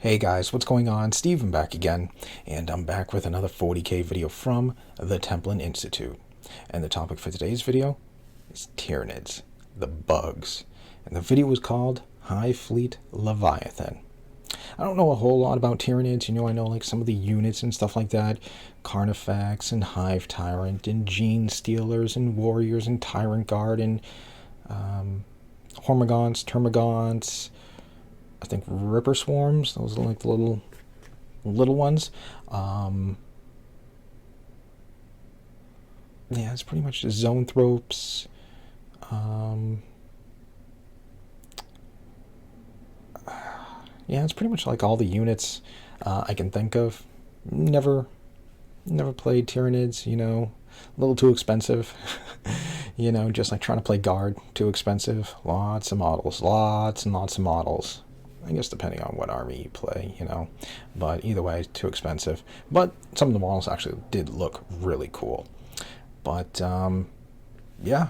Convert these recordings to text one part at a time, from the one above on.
Hey guys, what's going on? Steven back again, and I'm back with another 40k video from the Templin Institute. And the topic for today's video is Tyranids, the bugs. And the video was called Hive Fleet Leviathan. I don't know a whole lot about Tyranids, I know like some of the units and stuff like that. Carnifex and Hive Tyrant and Gene Stealers and Warriors and Tyrant Guard and Hormagaunts, Termagants, I think Ripper Swarms. Those are like the little ones. Yeah, it's pretty much the Zoanthropes. Yeah, it's pretty much like all the units I can think of. Never played Tyranids, a little too expensive. Just like trying to play guard, too expensive. Lots of models, lots and lots of models. I guess depending on what army you play, But either way, too expensive. But some of the models actually did look really cool. But, yeah.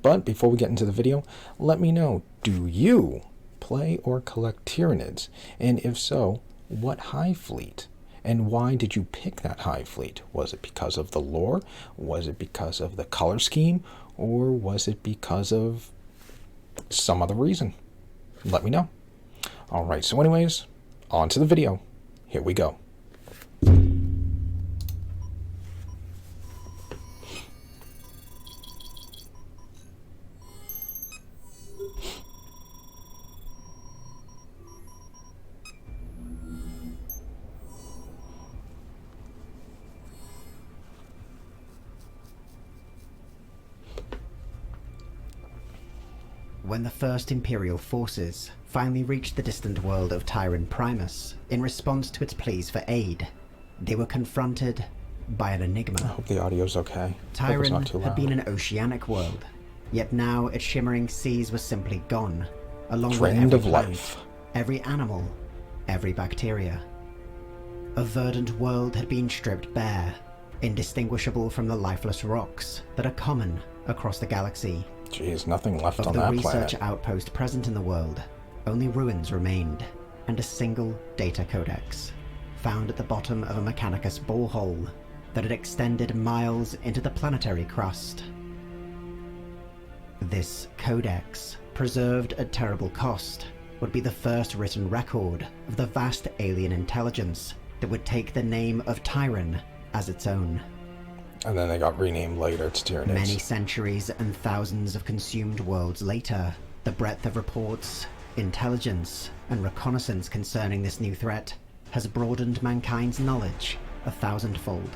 But before we get into the video, let me know, do you play or collect Tyranids? And if so, what Hive fleet? And why did you pick that Hive fleet? Was it because of the lore? Was it because of the color scheme? Or was it because of some other reason? Let me know. Alright, so anyways, on to the video. Here we go. When the first Imperial forces finally reached the distant world of Tyran Primus in response to its pleas for aid, they were confronted by an enigma. I hope the audio's okay. Tyran had been an oceanic world, yet now its shimmering seas were simply gone, along with every plant, every animal, every bacteria. A verdant world had been stripped bare, indistinguishable from the lifeless rocks that are common across the galaxy. Jeez, nothing left on that planet. Of the research outpost present in the world, only ruins remained, and a single data codex, found at the bottom of a Mechanicus borehole that had extended miles into the planetary crust. This codex, preserved at terrible cost, would be the first written record of the vast alien intelligence that would take the name of Tyran as its own. And then they got renamed later to Tyranids. Many centuries and thousands of consumed worlds later, the breadth of reports, intelligence, and reconnaissance concerning this new threat has broadened mankind's knowledge 1,000-fold.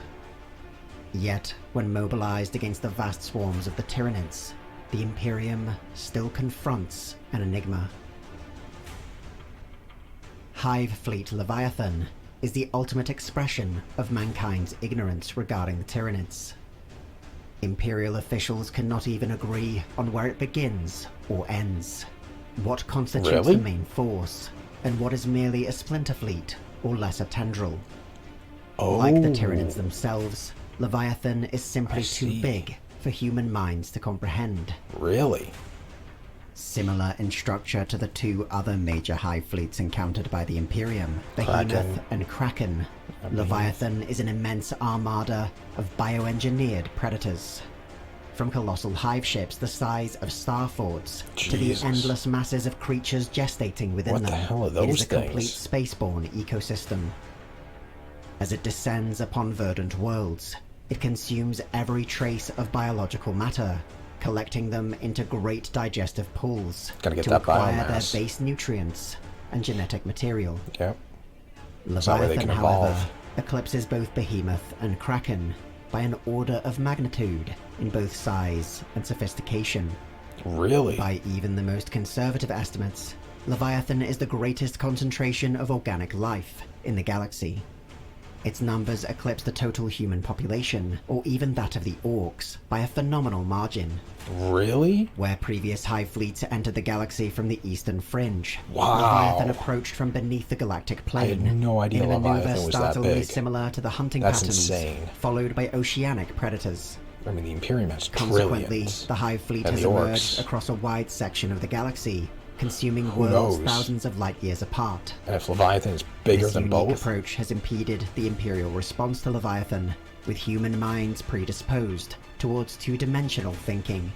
Yet, when mobilized against the vast swarms of the Tyranids, the Imperium still confronts an enigma. Hive Fleet Leviathan is the ultimate expression of mankind's ignorance regarding the Tyranids. Imperial officials cannot even agree on where it begins or ends, what constitutes the main force, and what is merely a splinter fleet or lesser tendril. Like the Tyranids themselves, Leviathan is simply too big for human minds to comprehend. Really? Similar in structure to the two other major hive fleets encountered by the Imperium, Behemoth and Kraken, Leviathan is an immense armada of bioengineered predators. From colossal hive ships the size of star forts to the endless masses of creatures gestating within them, the hell are those it is a complete things? spaceborne ecosystem. As it descends upon verdant worlds, it consumes every trace of biological matter, collecting them into great digestive pools to acquire their base nutrients and genetic material. Yep. Leviathan, however, eclipses both Behemoth and Kraken by an order of magnitude in both size and sophistication. Really? By even the most conservative estimates, Leviathan is the greatest concentration of organic life in the galaxy. Its numbers eclipse the total human population, or even that of the orcs, by a phenomenal margin. Really? Where previous hive fleets entered the galaxy from the eastern fringe, wow. Leviathan approached from beneath the galactic plane. I had no idea in a Leviathan maneuver was that startlingly big. Similar to the hunting That's patterns, insane. Followed by oceanic predators. I mean, the Imperium has Consequently, trillions. the hive fleet has emerged across a wide section of the galaxy, consuming Who worlds knows? thousands of light years apart. And if Leviathan is bigger This than unique both, approach has impeded the Imperial response to Leviathan, with human minds predisposed towards two-dimensional thinking.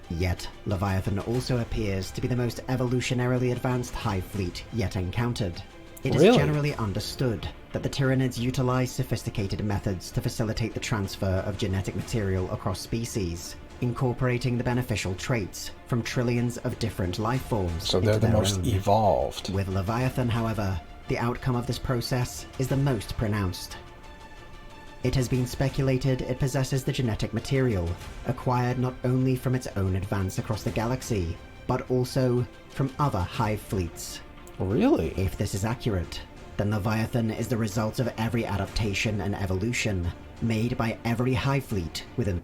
Yet, Leviathan also appears to be the most evolutionarily advanced Hive fleet yet encountered. It is Really? generally understood that the Tyranids utilize sophisticated methods to facilitate the transfer of genetic material across species, incorporating the beneficial traits from trillions of different life forms so they're into the their most own. evolved. With Leviathan, however, the outcome of this process is the most pronounced. It has been speculated it possesses the genetic material, acquired not only from its own advance across the galaxy, but also from other Hive fleets. Really? If this is accurate, then Leviathan is the result of every adaptation and evolution made by every Hive fleet within.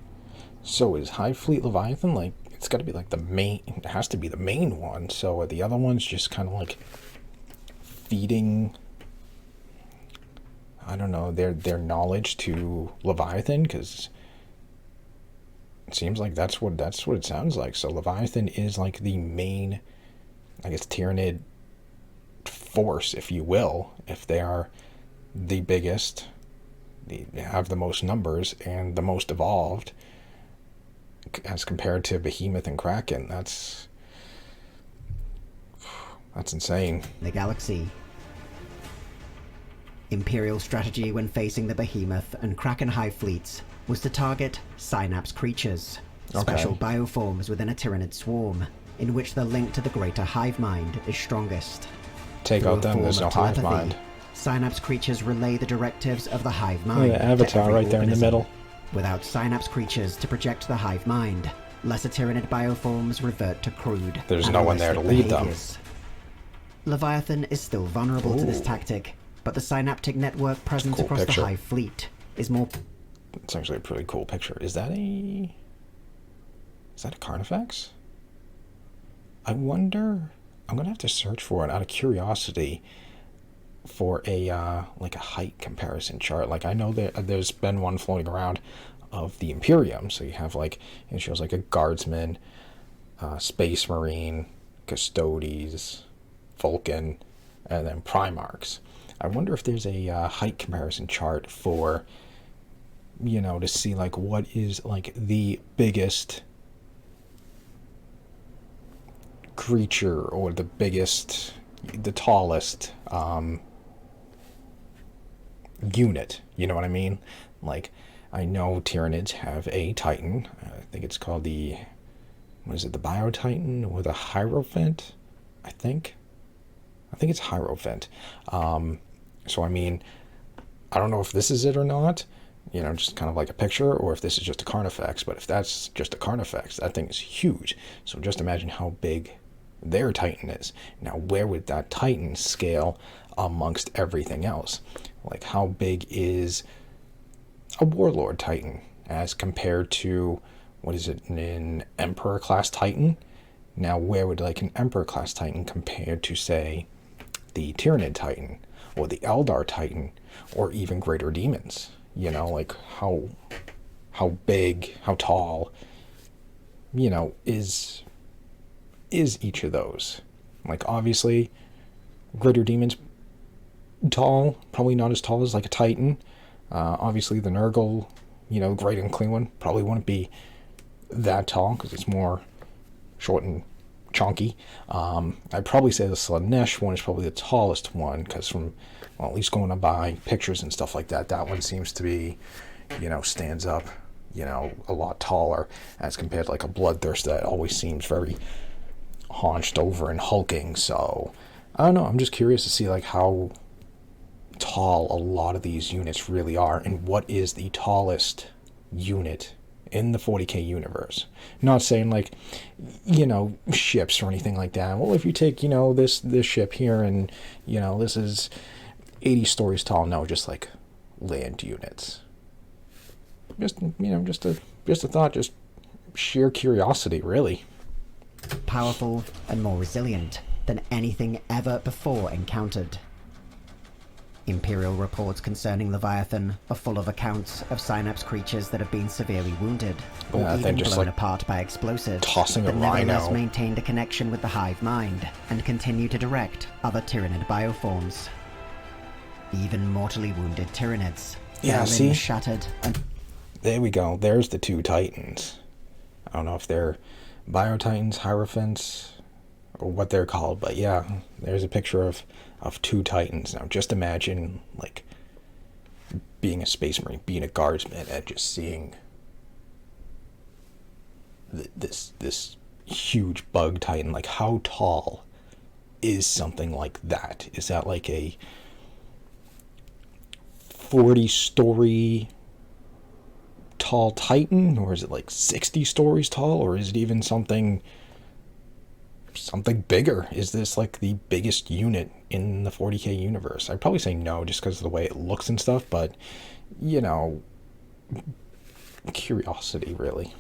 So is Hive Fleet Leviathan, like, it's got to be like the main, it has to be the main one, so are the other ones just kind of like feeding, I don't know, their knowledge to Leviathan? Because it seems like that's what it sounds like. So Leviathan is like the main, I guess, Tyranid force, if you will, if they are the biggest, they have the most numbers and the most evolved as compared to Behemoth and Kraken. That's insane. The galaxy. Imperial strategy when facing the Behemoth and Kraken Hive fleets was to target synapse creatures, special bioforms within a Tyranid swarm, in which the link to the greater hive mind is strongest. Take Through out a them, form there's no of hive telepathy, mind. Synapse creatures relay the directives of the hive Oh, mind. yeah, to Avatar every right there in the organism. middle. Without synapse creatures to project the hive mind, lesser Tyranid bioforms revert to crude, There's no one there to animalistic lead them. behaviors. Leviathan is still vulnerable to this Ooh. tactic, but the synaptic network present cool across picture. the Hive fleet is more. It's actually a pretty cool picture. Is that a Carnifex? I wonder, I'm gonna have to search for it out of curiosity for a like a height comparison chart. Like, I know that there's been one floating around of the Imperium, so you have like, it shows like a guardsman, space marine, custodes, Vulcan, and then Primarchs. I wonder if there's a height comparison chart for, you know, to see like what is like the biggest creature or the biggest, the tallest unit. You know what I mean? Like, I know Tyranids have a Titan. I think it's called the, what is it, the Bio Titan or the Hierophant? I think it's Hierophant. So I mean, I don't know if this is it or not, you know, just kind of like a picture, or if this is just a Carnifex. But if that's just a Carnifex, that thing is huge. So just imagine how big their Titan is. Now, where would that Titan scale amongst everything else? Like, how big is a Warlord Titan as compared to, what is it, an Emperor class Titan? Now, where would like an Emperor class Titan compare to, say, the Tyranid Titan or the Eldar Titan or even greater demons? You know, like how big, how tall, you know, is each of those? Like, obviously, greater demons tall, probably not as tall as like a Titan. Obviously, the Nurgle, you know, great and clean one, probably wouldn't be that tall because it's more short and chunky. I'd probably say the Slanesh one is probably the tallest one, because from, well, at least going by pictures and stuff like that, that one seems to be, you know, stands up, you know, a lot taller as compared to like a Bloodthirst that always seems very haunched over and hulking. So I don't know, I'm just curious to see like how tall a lot of these units really are, and what is the tallest unit in the 40k universe. Not saying like, you know, ships or anything like that. Well, if you take, you know, this ship here and, you know, this is 80 stories tall. No, just like land units. Just, you know, just a thought, just sheer curiosity, really. Powerful and more resilient than anything ever before encountered. Imperial reports concerning Leviathan are full of accounts of Synapse creatures that have been severely wounded, or Yeah, I even think just blown like apart by explosives, tossing a but nevertheless rhino. maintained a connection with the Hive mind and continue to direct other Tyranid bioforms. Even mortally wounded Tyranids, Yeah, their see? limbs shattered and There we go. There's the two titans. I don't know if they're biotitans, hierophants, or what they're called, but yeah, there's a picture of two titans. Now just imagine like being a space marine, being a guardsman, and just seeing this huge bug titan. Like, how tall is something like that? Is that like a 40-story tall titan, or is it like 60 stories tall, or is it even something bigger? Is this like the biggest unit in the 40k universe? I'd probably say no, just because of the way it looks and stuff, but you know, curiosity, really.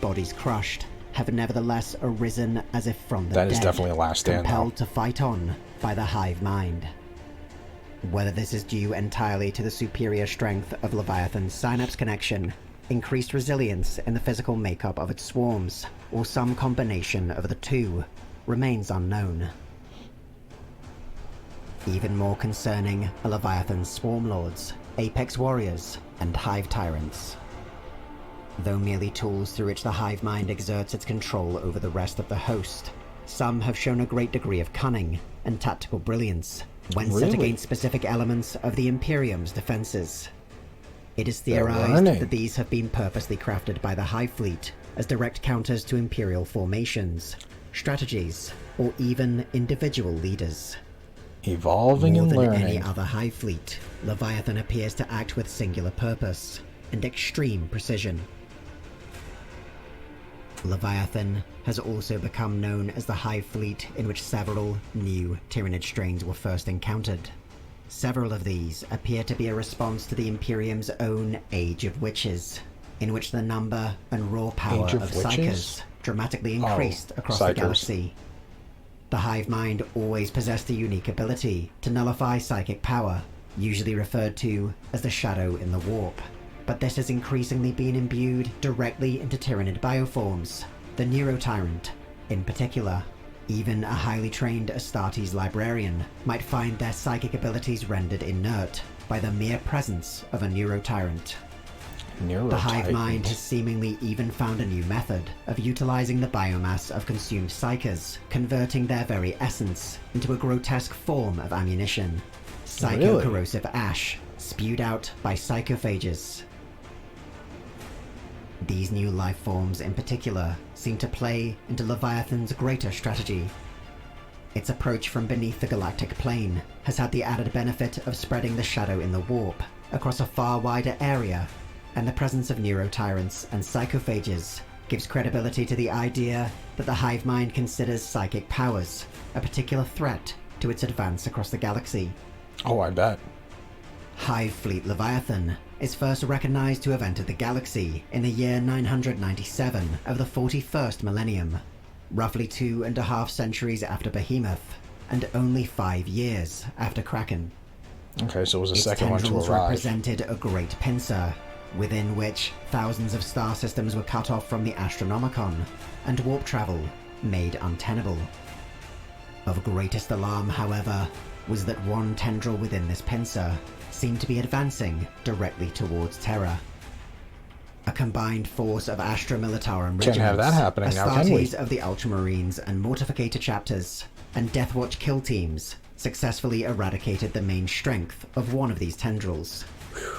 bodies crushed, have nevertheless arisen as if from the That dead, is definitely a last stand, compelled to fight on by the Hive mind. Whether this is due entirely to the superior strength of Leviathan's synapse connection, increased resilience in the physical makeup of its swarms, or some combination of the two, remains unknown. Even more concerning are Leviathan's swarm lords, apex warriors, and hive tyrants. Though merely tools through which the hive mind exerts its control over the rest of the host, some have shown a great degree of cunning and tactical brilliance when set Really? against specific elements of the Imperium's defenses. It is They're theorized learning. that these have been purposely crafted by the Hive fleet as direct counters to Imperial formations, strategies, or even individual leaders. Evolving More and than learning. any other Hive fleet, Leviathan appears to act with singular purpose and extreme precision. Leviathan has also become known as the Hive fleet in which several new Tyranid strains were first encountered. Several of these appear to be a response to the Imperium's own Age of Witches, in which the number and raw power Age of of Witches? Psychers dramatically increased across the Psychers. galaxy. The Hive mind always possessed a unique ability to nullify psychic power, usually referred to as the shadow in the warp. But this has increasingly been imbued directly into Tyranid bioforms, the Neurotyrant in particular. Even a highly trained Astartes librarian might find their psychic abilities rendered inert by the mere presence of a Neurotyrant. The Hive mind has seemingly even found a new method of utilizing the biomass of consumed psychers, converting their very essence into a grotesque form of ammunition. Psycho-corrosive ash spewed out by psychophages. These new life forms in particular seem to play into Leviathan's greater strategy. Its approach from beneath the galactic plane has had the added benefit of spreading the shadow in the warp across a far wider area, and the presence of neurotyrants and psychophages gives credibility to the idea that the Hive mind considers psychic powers a particular threat to its advance across the galaxy. Oh, I bet. Hive Fleet Leviathan is first recognized to have entered the galaxy in the year 997 of the 41st millennium, roughly 2.5 centuries after Behemoth, and only 5 years after Kraken. Okay, so it was the Its second one to tendrils arrive. represented a great pincer, within which thousands of star systems were cut off from the Astronomicon, and warp travel made untenable. Of greatest alarm, however, was that one tendril within this pincer seemed to be advancing directly towards Terra. A combined force of Astra Militarum regiments, Can't have that happening now, can we? Astartes of the Ultramarines and Mortificator chapters, and Deathwatch kill teams successfully eradicated the main strength of one of these tendrils,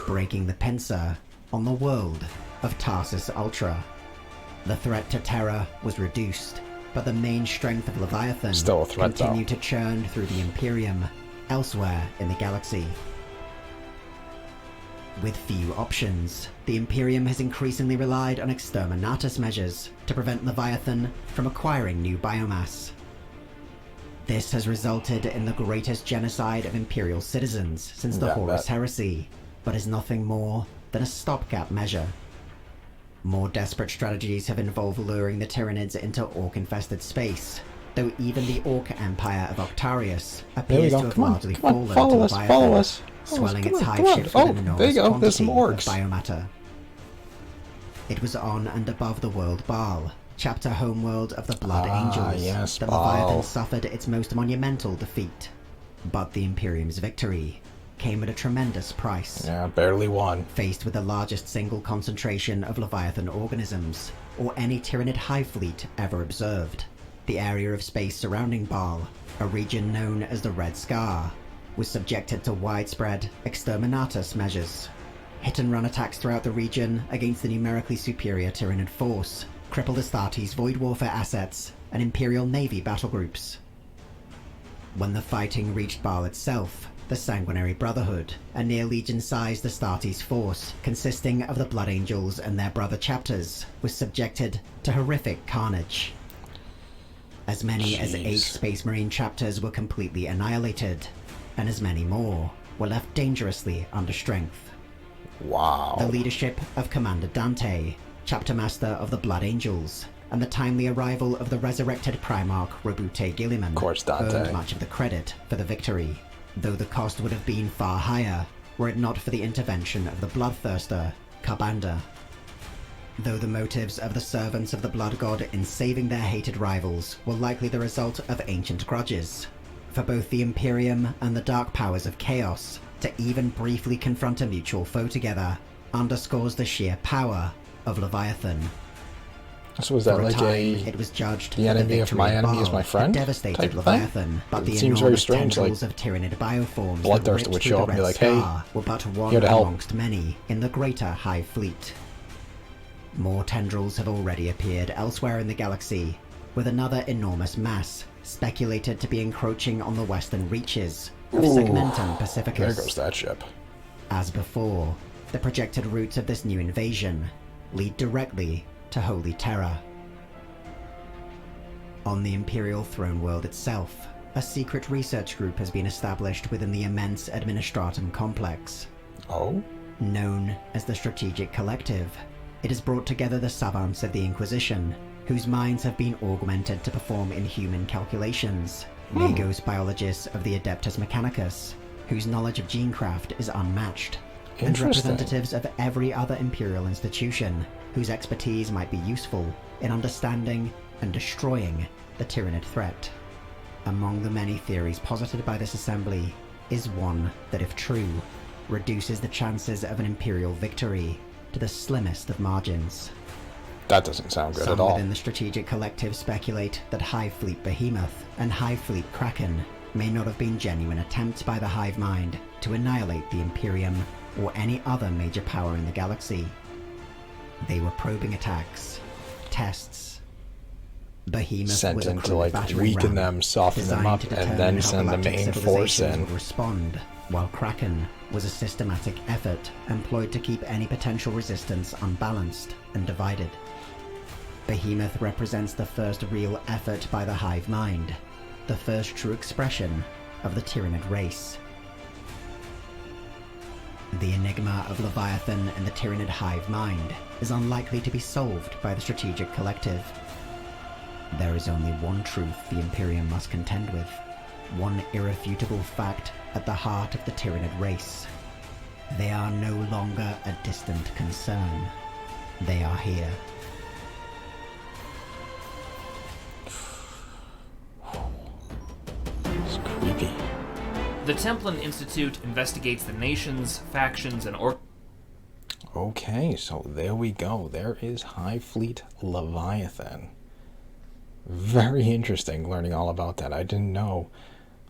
breaking the pincer on the world of Tarsus Ultra. The threat to Terra was reduced, but the main strength of Leviathan Still a threat, though. continued to churn through the Imperium elsewhere in the galaxy. With few options, the Imperium has increasingly relied on exterminatus measures to prevent Leviathan from acquiring new biomass. This has resulted in the greatest genocide of Imperial citizens since the Yeah, Horus that- Heresy, but is nothing more than a stopgap measure. More desperate strategies have involved luring the Tyranids into orc-infested space, though even the Orc Empire of Octarius There we appears go. to have Come on, largely come on. fallen Follow to us. Leviathan, Follow us. swelling Come its on, hive come on. ships with Oh, an enormous there you go. There's some quantity of orcs. biomatter. It was on and above the world Baal, chapter homeworld of the Blood Angels, yes, that Baal. Leviathan suffered its most monumental defeat. But the Imperium's victory came at a tremendous price. Yeah, barely won. Faced with the largest single concentration of Leviathan organisms, or any Tyranid hive fleet ever observed, the area of space surrounding Baal, a region known as the Red Scar, was subjected to widespread exterminatus measures. Hit-and-run attacks throughout the region against the numerically superior Tyranid force crippled Astartes' void warfare assets and Imperial Navy battlegroups. When the fighting reached Baal itself, the Sanguinary Brotherhood, a near legion-sized Astartes force consisting of the Blood Angels and their brother chapters, was subjected to horrific carnage. As many as 8 Space Marine chapters were completely annihilated, and as many more were left dangerously under strength. Wow. The leadership of Commander Dante, chapter master of the Blood Angels, and the timely arrival of the resurrected Primarch Robute Gilliman Of course, Dante. earned much of the credit for the victory, though the cost would have been far higher were it not for the intervention of the bloodthirster, Karbanda. Though the motives of the servants of the Blood God in saving their hated rivals were likely the result of ancient grudges, for both the Imperium and the Dark Powers of Chaos to even briefly confront a mutual foe together underscores the sheer power of Leviathan. So was that For like it was judged the that enemy of victory my of enemy is Baal my had friend devastated type of Leviathan, thing? but It the seems very enormous strange, tendrils like, of Tyranid bioforms that Bloodthirster ripped would through show the up and be Red like, "Hey, Scar were but one here to help." amongst many in the greater Hive fleet. More tendrils have already appeared elsewhere in the galaxy, with another enormous mass speculated to be encroaching on the western reaches of Ooh, Segmentum Pacificus. There goes that ship. As before, the projected routes of this new invasion lead directly to Holy Terror. On the Imperial throne world itself, a secret research group has been established within the immense Administratum complex. Oh? Known as the Strategic Collective, it has brought together the savants of the Inquisition, whose minds have been augmented to perform inhuman calculations, Magos biologists of the Adeptus Mechanicus, whose knowledge of genecraft is unmatched, and representatives of every other Imperial institution, whose expertise might be useful in understanding and destroying the Tyranid threat. Among the many theories posited by this assembly is one that, if true, reduces the chances of an Imperial victory to the slimmest of margins. That doesn't sound good Some at all. within the Strategic Collective speculate that Hive Fleet Behemoth and Hive Fleet Kraken may not have been genuine attempts by the Hive Mind to annihilate the Imperium or any other major power in the galaxy. They were probing attacks, tests. Behemoth Sent was a in to crude like battering weaken ram them, soften them designed up, to and determine then how send the galactic main force civilizations in. would respond, while Kraken was a systematic effort employed to keep any potential resistance unbalanced and divided. Behemoth represents the first real effort by the Hive Mind, the first true expression of the Tyranid race. The enigma of Leviathan and the Tyranid Hive Mind is unlikely to be solved by the Strategic Collective. There is only one truth the Imperium must contend with, one irrefutable fact at the heart of the Tyranid race. They are no longer a distant concern. They are here. It's creepy. The Templin Institute investigates the nations, factions, and Okay, so there we go. There is Hive Fleet Leviathan. Very interesting learning all about that. I didn't know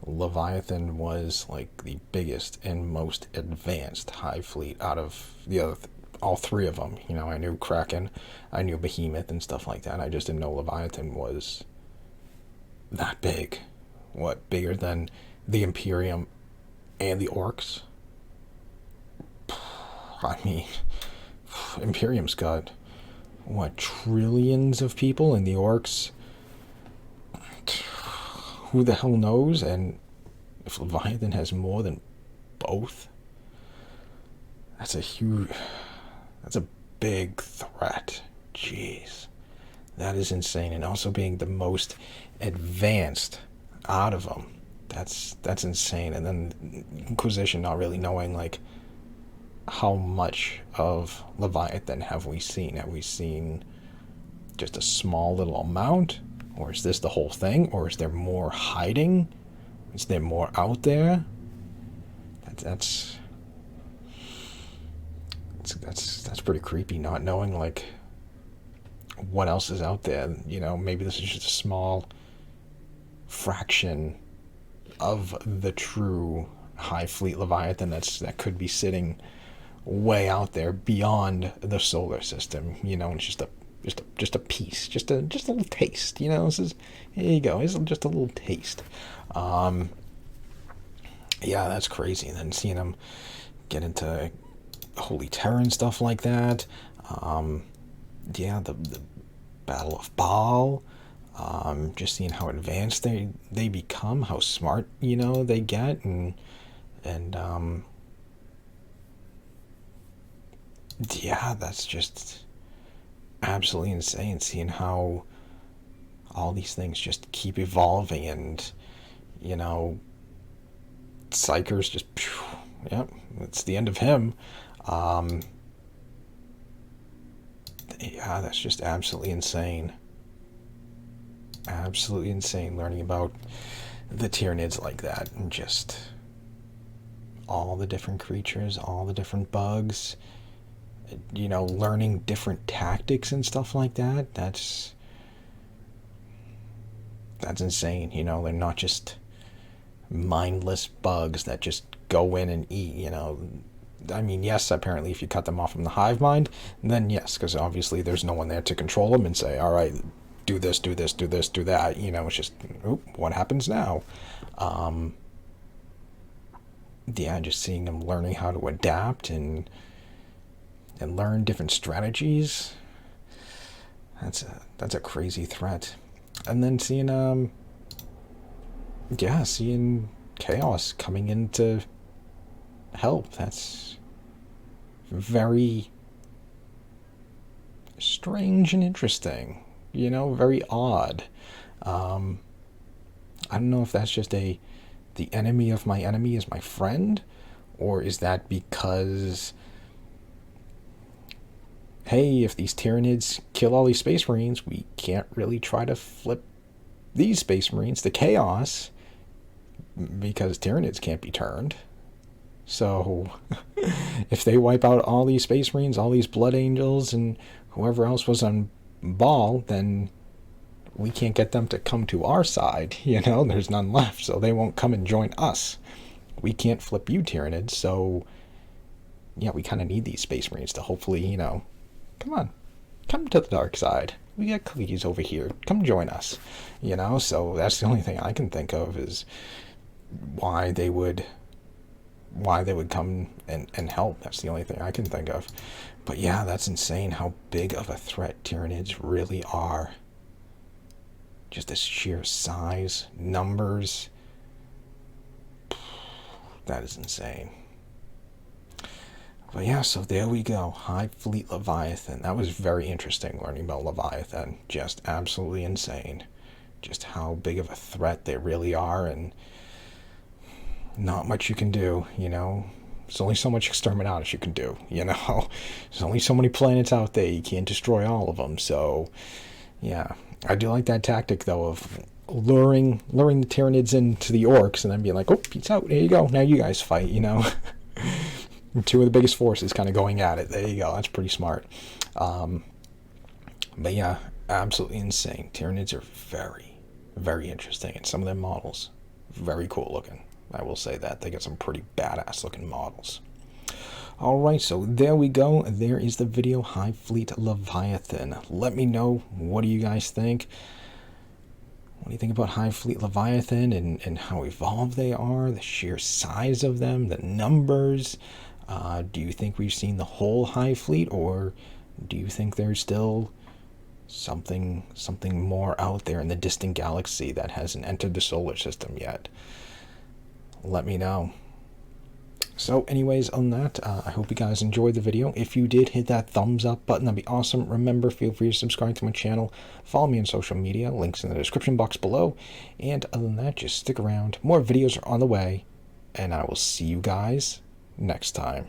Leviathan was like the biggest and most advanced Hive Fleet out of the other, all three of them. You know, I knew Kraken, I knew Behemoth and stuff like that. I just didn't know Leviathan was that big. What, bigger than the Imperium and the Orcs? I mean, Imperium's got, what, trillions of people, and the Orcs, who the hell knows? And if Leviathan has more than both, that's a big threat. Jeez. That is insane. And also being the most advanced out of them. That's insane. And then Inquisition not really knowing, like, how much of Leviathan have we seen? Have we seen just a small little amount? Or is this the whole thing? Or is there more hiding? Is there more out there? That's pretty creepy, not knowing, like, what else is out there. You know, maybe this is just a small fraction of the true Hive Fleet Leviathan that could be sitting way out there beyond the solar system. You know, it's just a piece, just a little taste. You know, here you go. It's just a little taste. Yeah, that's crazy. And then seeing them get into Holy Terror and stuff like that. Yeah, the Battle of Baal. Just seeing how advanced they become, how smart, you know, they get, and yeah, that's just absolutely insane. Seeing how all these things just keep evolving, and, you know, Psyker's just, yep, it's the end of him. Yeah, that's just absolutely insane. Absolutely insane learning about the Tyranids like that, and just all the different creatures, all the different bugs, you know, learning different tactics and stuff like that. That's insane. You know, they're not just mindless bugs that just go in and eat, you know. I mean, yes, apparently if you cut them off from the hive mind, then yes, because obviously there's no one there to control them and say, all right, do this, do this, do this, do that. You know, it's just, oop, what happens now? Yeah, just seeing them learning how to adapt and learn different strategies. That's a crazy threat. And then seeing seeing Chaos coming in to help. That's very strange and interesting. You know, very odd. I don't know if that's just the enemy of my enemy is my friend, or is that because, hey, if these Tyranids kill all these Space Marines, we can't really try to flip these Space Marines to Chaos because Tyranids can't be turned. So if they wipe out all these Space Marines, all these Blood Angels, and whoever else was on Baal, then we can't get them to come to our side. You know, there's none left, so they won't come and join us. We can't flip you, Tyranids, so yeah, we kind of need these Space Marines to hopefully, you know, come on, come to the dark side. We got cookies over here. Come join us. You know, so that's the only thing I can think of is why they would come and help. That's the only thing I can think of. But yeah, that's insane how big of a threat Tyranids really are. Just the sheer size, numbers. That is insane. But yeah, so there we go. Hive Fleet Leviathan. That was very interesting learning about Leviathan. Just absolutely insane. Just how big of a threat they really are, and not much you can do, you know. There's only so much exterminatus you can do, you know. There's only so many planets out there. You can't destroy all of them. So, yeah. I do like that tactic, though, of luring the Tyranids into the Orcs and then being like, oh, peace out. There you go. Now you guys fight, you know. Two of the biggest forces kind of going at it. There you go. That's pretty smart. But yeah, absolutely insane. Tyranids are very, very interesting. And some of their models, very cool looking. I will say that. They got some pretty badass looking models. Alright, so there we go. There is the video, Hive Fleet Leviathan. Let me know, what do you guys think? What do you think about Hive Fleet Leviathan and how evolved they are, the sheer size of them, the numbers? Do you think we've seen the whole Hive Fleet, or do you think there's still something more out there in the distant galaxy that hasn't entered the solar system yet? Let me know. So anyways, on that, I hope you guys enjoyed the video. If you did, hit that thumbs up button. That'd be awesome. Remember, feel free to subscribe to my channel. Follow me on social media. Links in the description box below. And other than that, just stick around. More videos are on the way. And I will see you guys next time.